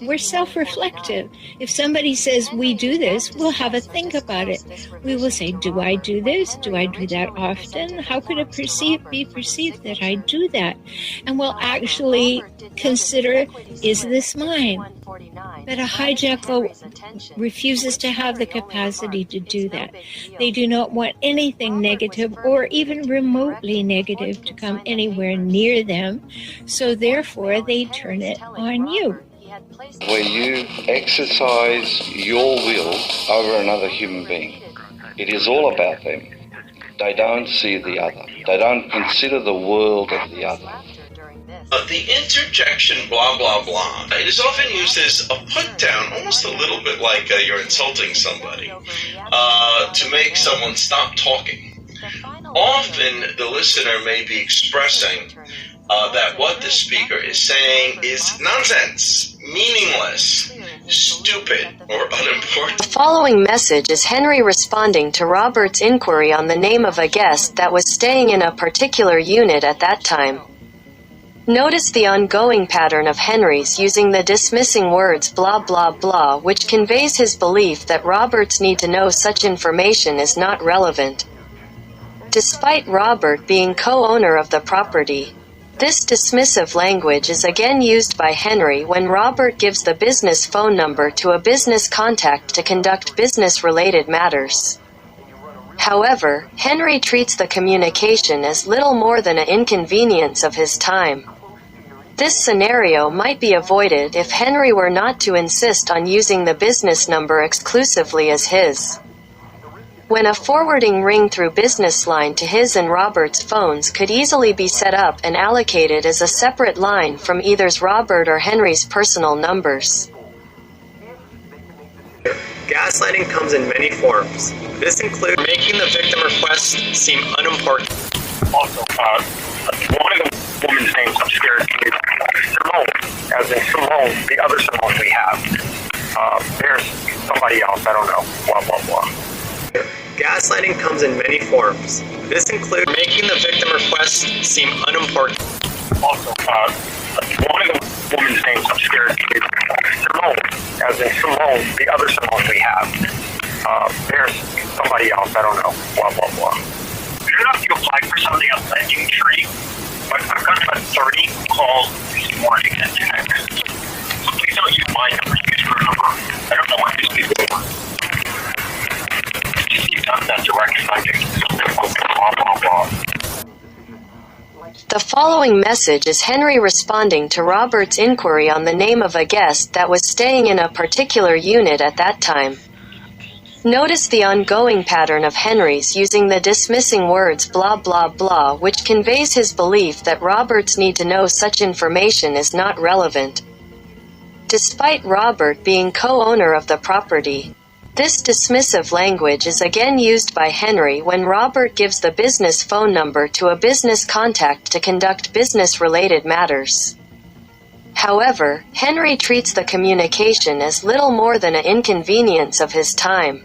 We're self-reflective. If somebody says we do this, we'll have a think about it. We will say, do I do this? Do I do that often? How could it be perceived that I do that? And we'll actually consider, is this mine? But a hijacker refuses to have the capacity to do that. They do not want anything negative or even remotely negative to come anywhere near them, so therefore they turn it on you. Where you exercise your will over another human being, it is all about them. They don't see the other. They don't consider the world of the other. The interjection blah blah blah, it is often used as a put down, almost a little bit like you're insulting somebody, to make someone stop talking. Often the listener may be expressing that what the speaker is saying is nonsense, meaningless, stupid, or unimportant. The following message is Henry responding to Robert's inquiry on the name of a guest that was staying in a particular unit at that time. Notice the ongoing pattern of Henry's using the dismissing words blah blah blah, which conveys his belief that Robert's need to know such information is not relevant. Despite Robert being co-owner of the property, this dismissive language is again used by Henry when Robert gives the business phone number to a business contact to conduct business-related matters. However, Henry treats the communication as little more than an inconvenience of his time. This scenario might be avoided if Henry were not to insist on using the business number exclusively as his. When a forwarding ring through business line to his and Robert's phones could easily be set up and allocated as a separate line from either Robert or Henry's personal numbers. Gaslighting comes in many forms. This includes making the victim request seem unimportant. Also, one of the woman's names I'm scared Simone, as in Simone, the other Simone we have. There's somebody else, I don't know, blah, blah, blah. Gaslighting comes in many forms. This includes making the victim request seem unimportant. Also, one of the woman's names I'm scared Simone, as in Simone, the other Simone we have. There's somebody else, I don't know, blah, blah, blah. I don't know if you applied for something else at Tree, but I've got about 30 calls this morning at 10. So please don't use my number, use her number. I don't know what these people are. You've done that direct funding, blah, blah, blah. The following message is Henry responding to Robert's inquiry on the name of a guest that was staying in a particular unit at that time. Notice the ongoing pattern of Henry's using the dismissing words blah blah blah, which conveys his belief that Robert's need to know such information is not relevant. Despite Robert being co-owner of the property, this dismissive language is again used by Henry when Robert gives the business phone number to a business contact to conduct business-related matters. However, Henry treats the communication as little more than an inconvenience of his time.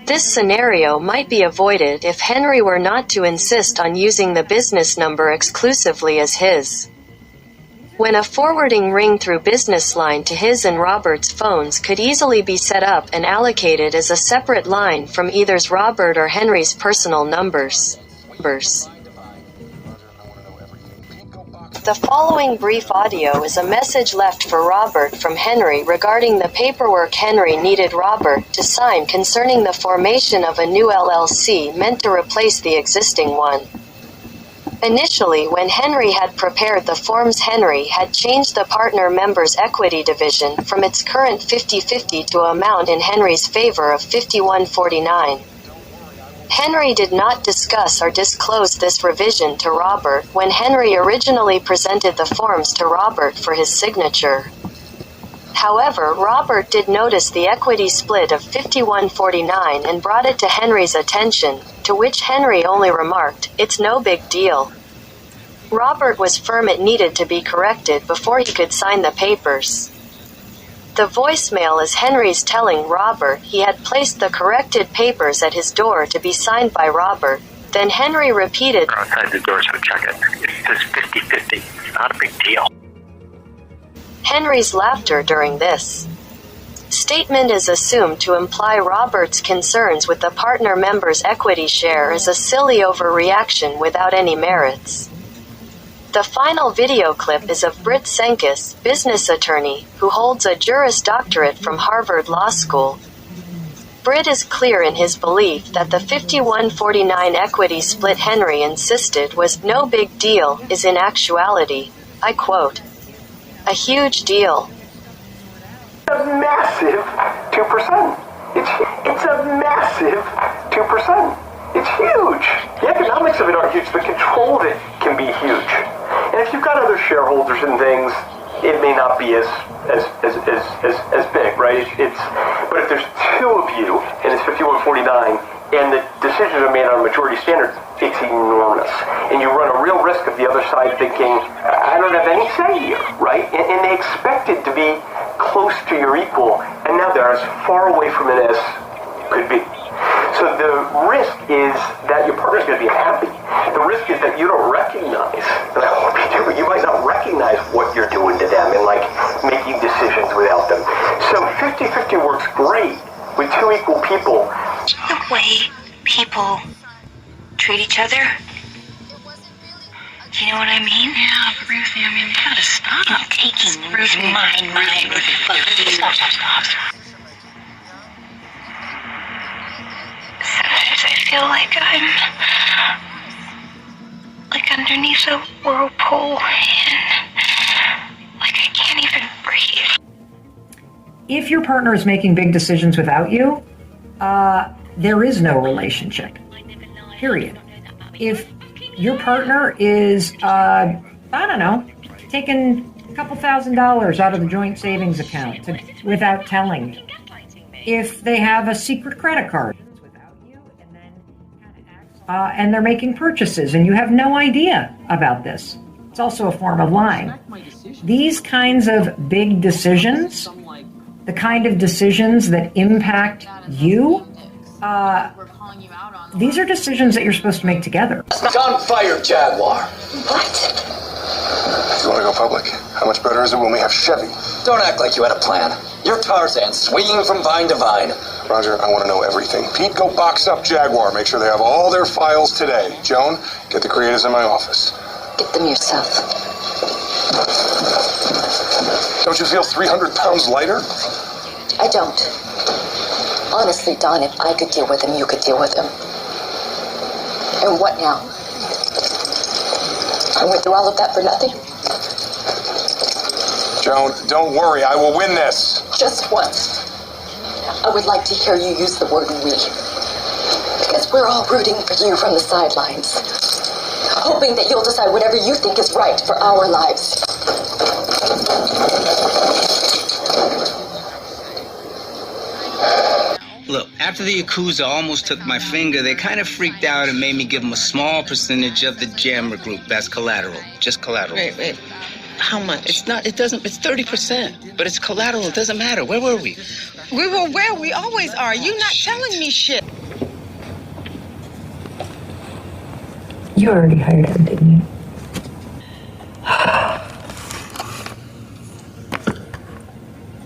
This scenario might be avoided if Henry were not to insist on using the business number exclusively as his. When a forwarding ring through business line to his and Robert's phones could easily be set up and allocated as a separate line from either Robert or Henry's personal numbers. The following brief audio is a message left for Robert from Henry regarding the paperwork Henry needed Robert to sign concerning the formation of a new LLC meant to replace the existing one. Initially, when Henry had prepared the forms, Henry had changed the partner member's equity division from its current 50-50 to amount in Henry's favor of 51-49. Henry did not discuss or disclose this revision to Robert when Henry originally presented the forms to Robert for his signature. However, Robert did notice the equity split of 51-49 and brought it to Henry's attention, to which Henry only remarked, "It's no big deal." Robert was firm it needed to be corrected before he could sign the papers. The voicemail is Henry's telling Robert he had placed the corrected papers at his door to be signed by Robert. Then Henry repeated, "Outside the door, so check it. It says 50-50. It's not a big deal." Henry's laughter during this statement is assumed to imply Robert's concerns with the partner member's equity share is a silly overreaction without any merits. The final video clip is of Britt Senkis, business attorney, who holds a Juris Doctorate from Harvard Law School. Britt is clear in his belief that the 51-49 equity split Henry insisted was no big deal is in actuality, I quote, a huge deal. A massive 2%. It's a massive 2%. It's huge. The economics of it aren't huge. The control of it can be huge. And if you've got other shareholders and things, it may not be as big, right? But if there's two of you and it's 51-49 and the decisions are made on majority standards, it's enormous. And you run a real risk of the other side thinking, I don't have any say here, right? And they expect it to be close to your equal, and now they're as far away from it as could be. So the risk is that your partner's going to be happy. The risk is that you don't recognize, and I hope you do, but you might not recognize what you're doing to them and like making decisions without them. So 50-50 works great with two equal people. The way people treat each other. You know what I mean? Yeah, but Ruthie, I mean, you gotta stop. I'm taking Ruthie, mine. Stop. Sometimes I feel like I'm underneath a whirlpool and like I can't even breathe. If your partner is making big decisions without you, there is no relationship, period. If your partner is, taking a couple $1,000s out of the joint savings account without telling you. If they have a secret credit card without you, and they're making purchases and you have no idea about this, it's also a form of lying. These kinds of big decisions, the kind of decisions that impact you, these are decisions that you're supposed to make together. On fire, Jaguar. What? You want to go public? How much better is it when we have Chevy? Don't act like you had a plan. You're Tarzan, swinging from vine to vine. Roger, I want to know everything. Pete, go box up Jaguar. Make sure they have all their files today. Joan, get the creatives in my office. Get them yourself. Don't you feel 300 pounds lighter? I don't. Honestly, Don, if I could deal with him, you could deal with him. And what now? I went through all of that for nothing? Joan, don't worry. I will win this. Just once. I would like to hear you use the word we. Because we're all rooting for you from the sidelines. Hoping that you'll decide whatever you think is right for our lives. Look, after the Yakuza almost took my finger, they kind of freaked out and made me give them a small percentage of the Jammer Group. That's collateral. Just collateral. Wait. How much? It's 30%. But it's collateral. It doesn't matter. Where were we? We were where we always are. You not telling me shit. You already hired him, didn't you?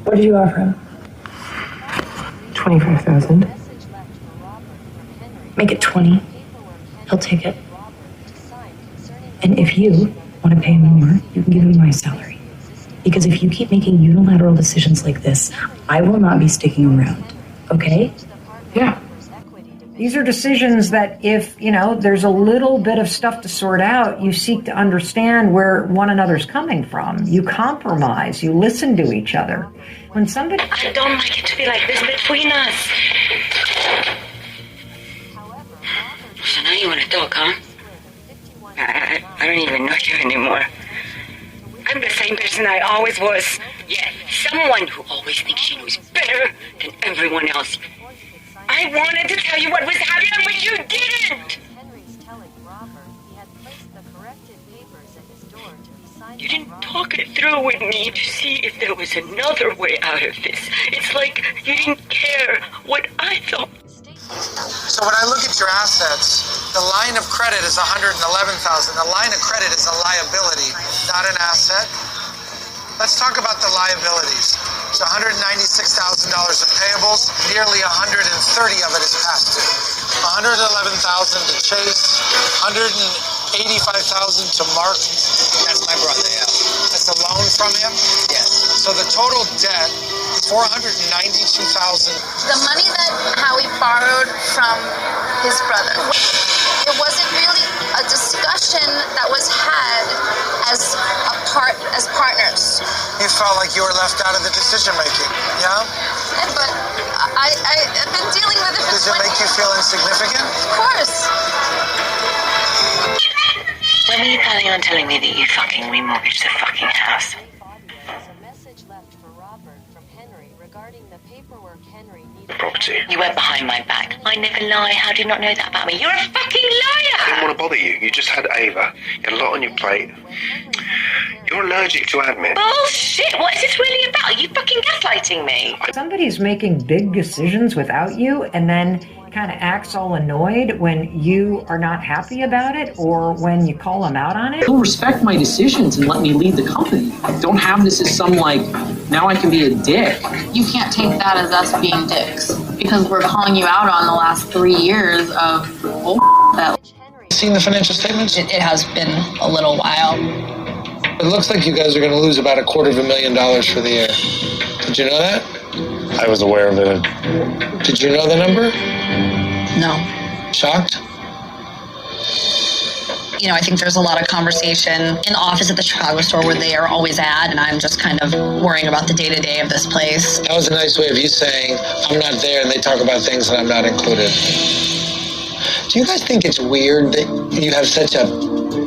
What did you offer him? $25,000. Make it 20. He'll take it. And if you want to pay him more, you can give him my salary. Because if you keep making unilateral decisions like this, I will not be sticking around. Okay? Yeah. These are decisions that if, there's a little bit of stuff to sort out, you seek to understand where one another's coming from. You compromise. You listen to each other. When somebody... I don't like it to be like this between us. So now you want to talk, huh? I don't even know you anymore. I'm the same person I always was. Yeah, someone who always thinks she knows better than everyone else. I wanted to tell you what was happening, but you didn't! You didn't talk it through with me to see if there was another way out of this. It's like you didn't care what I thought. So when I look at your assets, the line of credit is $111,000. The line of credit is a liability, not an asset. Let's talk about the liabilities. It's $196,000 of payables. Nearly 130 of it is past due. $111,000 to Chase. $185,000 to Mark. That's my brother, yeah. That's a loan from him? Yes. So the total debt, $492,000. The money that Howie borrowed from his brother, it wasn't really a discussion that was had as partners. You felt like you were left out of the decision making, yeah? But I've been dealing with it for Does it make you feel insignificant? Of course. When were you planning on telling me that you fucking remortgaged the fucking house? The property. You went behind my back. I never lie. How do you not know that about me? You're a fucking liar! I didn't want to bother you. You just had Ava. You had a lot on your plate. You're allergic to admin. Bullshit! What is this really about? Are you fucking gaslighting me? Somebody's making big decisions without you and then kind of acts all annoyed when you are not happy about it or when you call them out on it. Don't respect my decisions and let me lead the company. Don't have this as some now I can be a dick. You can't take that as us being dicks because we're calling you out on the last 3 years of that. Seen the financial statements? It has been a little while. It looks like you guys are going to lose about $250,000 for the year. Did you know that? I was aware of it. Did you know the number? No. Shocked? You know, I think there's a lot of conversation in the office at the Chicago store where they are always at, and I'm just kind of worrying about the day-to-day of this place. That was a nice way of you saying, I'm not there, and they talk about things that I'm not included. Do you guys think it's weird that you have such a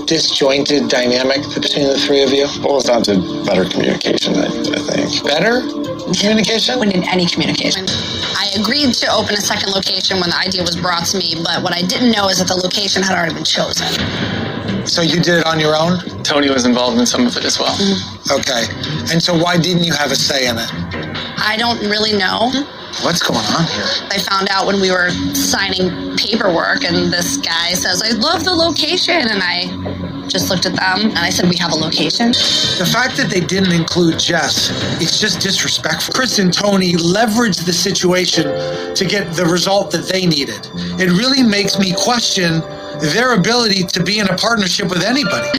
disjointed dynamic between the three of you? Boils down to better communication, I think. Better communication? We need any communication. I agreed to open a second location when the idea was brought to me, but what I didn't know is that the location had already been chosen. So you did it on your own? Tony was involved in some of it as well. Mm-hmm. Okay. And so why didn't you have a say in it? I don't really know. What's going on here? I found out when we were signing paperwork, and this guy says, I love the location, and I just looked at them, and I said, we have a location. The fact that they didn't include Jess, it's just disrespectful. Chris and Tony leveraged the situation to get the result that they needed. It really makes me question their ability to be in a partnership with anybody.